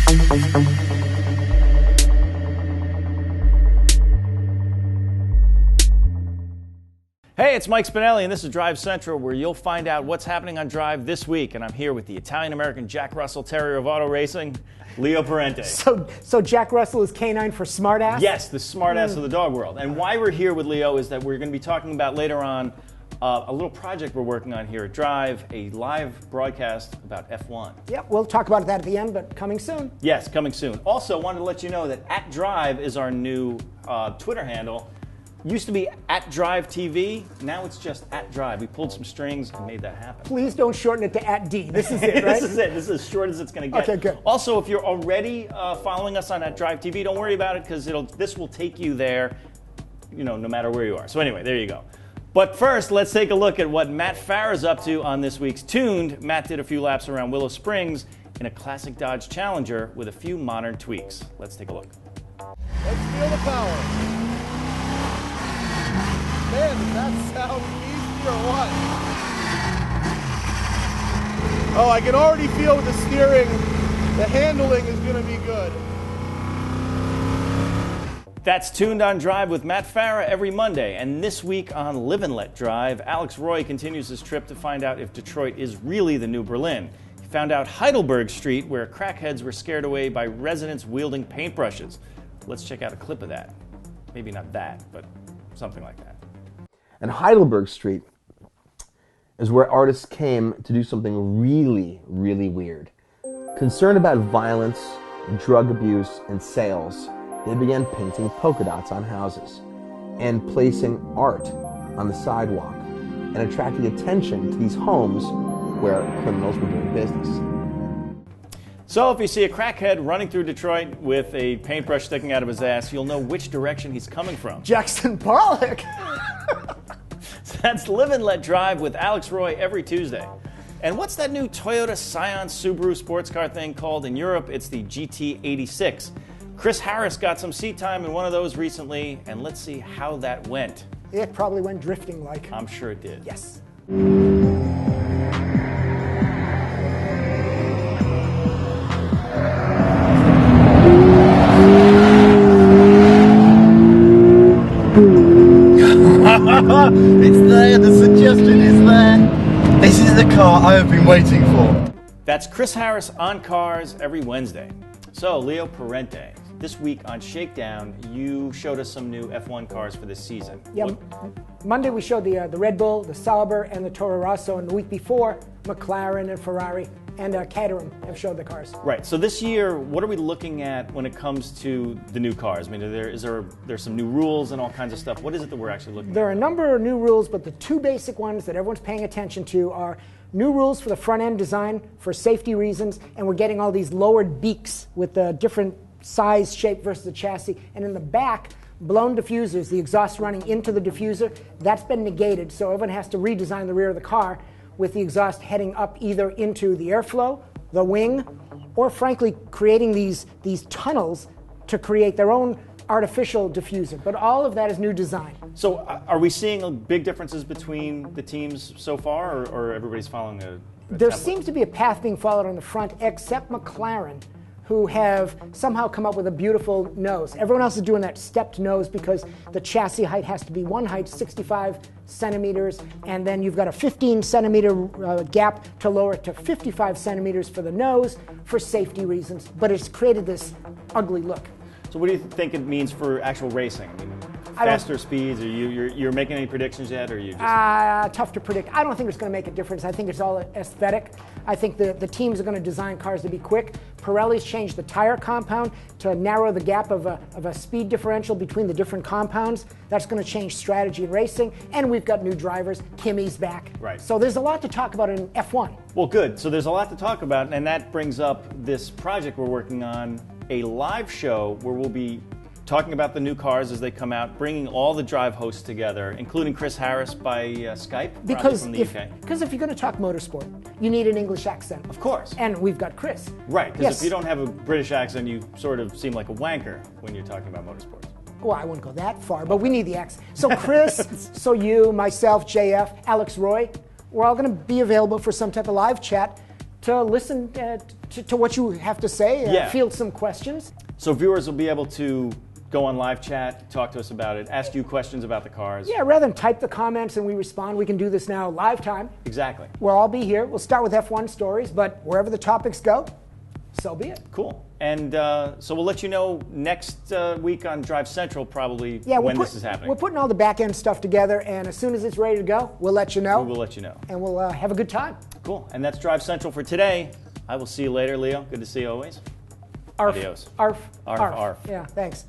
Hey, it's Mike Spinelli, and this is Drive Central, where you'll find out what's happening on Drive this week. And I'm here with the Italian-American Jack Russell Terrier of auto racing, Leo Parente. So Jack Russell is canine for smartass? Yes, the smartass of the dog world. And why we're here with Leo is that we're going to be talking about later on a little project we're working on here at Drive, a live broadcast about F1. Yep, we'll talk about that at the end, but coming soon. Yes, coming soon. Also, wanted to let you know that @Drive is our new Twitter handle. Used to be @DriveTV, now it's just @Drive. We pulled some strings and made that happen. Please don't shorten it to @D. This is it, right? This is it. This is as short as it's going to get. Okay, good. Also, if you're already following us on @DriveTV, don't worry about it because this will take you there, no matter where you are. So anyway, there you go. But first, let's take a look at what Matt Farah is up to on this week's Tuned. Matt did a few laps around Willow Springs in a classic Dodge Challenger with a few modern tweaks. Let's take a look. Let's feel the power. Man, does that sound easy or what? Oh, I can already feel with the steering, the handling is going to be good. That's Tuned on Drive with Matt Farah every Monday. And this week on Live and Let Drive, Alex Roy continues his trip to find out if Detroit is really the new Berlin. He found out Heidelberg Street, where crackheads were scared away by residents wielding paintbrushes. Let's check out a clip of that. Maybe not that, but something like that. And Heidelberg Street is where artists came to do something really, really weird. Concerned about violence, drug abuse, and sales, they began painting polka dots on houses and placing art on the sidewalk and attracting attention to these homes where criminals were doing business. So if you see a crackhead running through Detroit with a paintbrush sticking out of his ass, you'll know which direction he's coming from. Jackson Pollock! That's Live and Let Drive with Alex Roy every Tuesday. And what's that new Toyota Scion Subaru sports car thing called in Europe? It's the GT86. Chris Harris got some seat time in one of those recently, and let's see how that went. It probably went drifting like. I'm sure it did. Yes. It's there, the suggestion is there. This is the car I have been waiting for. That's Chris Harris on Cars every Wednesday. So, Leo Parente, this week on Shakedown, you showed us some new F1 cars for this season. Yeah, Monday we showed the Red Bull, the Sauber, and the Toro Rosso, and the week before, McLaren and Ferrari and Caterham have showed the cars. Right. So this year, what are we looking at when it comes to the new cars? I mean, there's some new rules and all kinds of stuff. What is it that we're actually looking at? There are a number of new rules, but the two basic ones that everyone's paying attention to are new rules for the front-end design for safety reasons, and we're getting all these lowered beaks with the different size, shape versus the chassis, and in the back, blown diffusers, the exhaust running into the diffuser, that's been negated, so everyone has to redesign the rear of the car with the exhaust heading up either into the airflow, the wing, or frankly creating these tunnels to create their own artificial diffuser. But all of that is new design. So are we seeing big differences between the teams so far, or everybody's following a There template? seems to be a path being followed on the front, except McLaren, who have somehow come up with a beautiful nose. Everyone else is doing that stepped nose because the chassis height has to be one height, 65 centimeters, and then you've got a 15 centimeter gap to lower it to 55 centimeters for the nose for safety reasons, but it's created this ugly look. So what do you think it means for actual racing? I mean, faster speeds? Are you're making any predictions yet, or are you just... Tough to predict. I don't think it's going to make a difference. I think it's all aesthetic. I think the teams are going to design cars to be quick. Pirelli's changed the tire compound to narrow the gap of a speed differential between the different compounds. That's going to change strategy in racing. And we've got new drivers. Kimi's back. Right. So there's a lot to talk about in F1. Well, good. So there's a lot to talk about, and that brings up this project we're working on, a live show where we'll be talking about the new cars as they come out, bringing all the Drive hosts together, including Chris Harris by Skype, because from the UK. Because if you're going to talk motorsport, you need an English accent. Of course. And we've got Chris. Right, because Yes. if you don't have a British accent, you sort of seem like a wanker when you're talking about motorsports. Well, I wouldn't go that far, but we need the accent. So Chris, so you, myself, JF, Alex Roy, we're all going to be available for some type of live chat. to listen to what you have to say, Yeah. field some questions. So viewers will be able to go on live chat, talk to us about it, ask you questions about the cars. Yeah, rather than type the comments and we respond, we can do this now live time. Exactly. We'll all be here. We'll start with F1 stories, but wherever the topics go, so be it. Cool. And so we'll let you know next week on Drive Central probably when this is happening. We're putting all the back end stuff together, and as soon as it's ready to go, we'll let you know. We will let you know. And we'll have a good time. Cool. And that's Drive Central for today. I will see you later, Leo. Good to see you always. Arf. Adios. Arf. Arf. Arf. Arf. Yeah, thanks.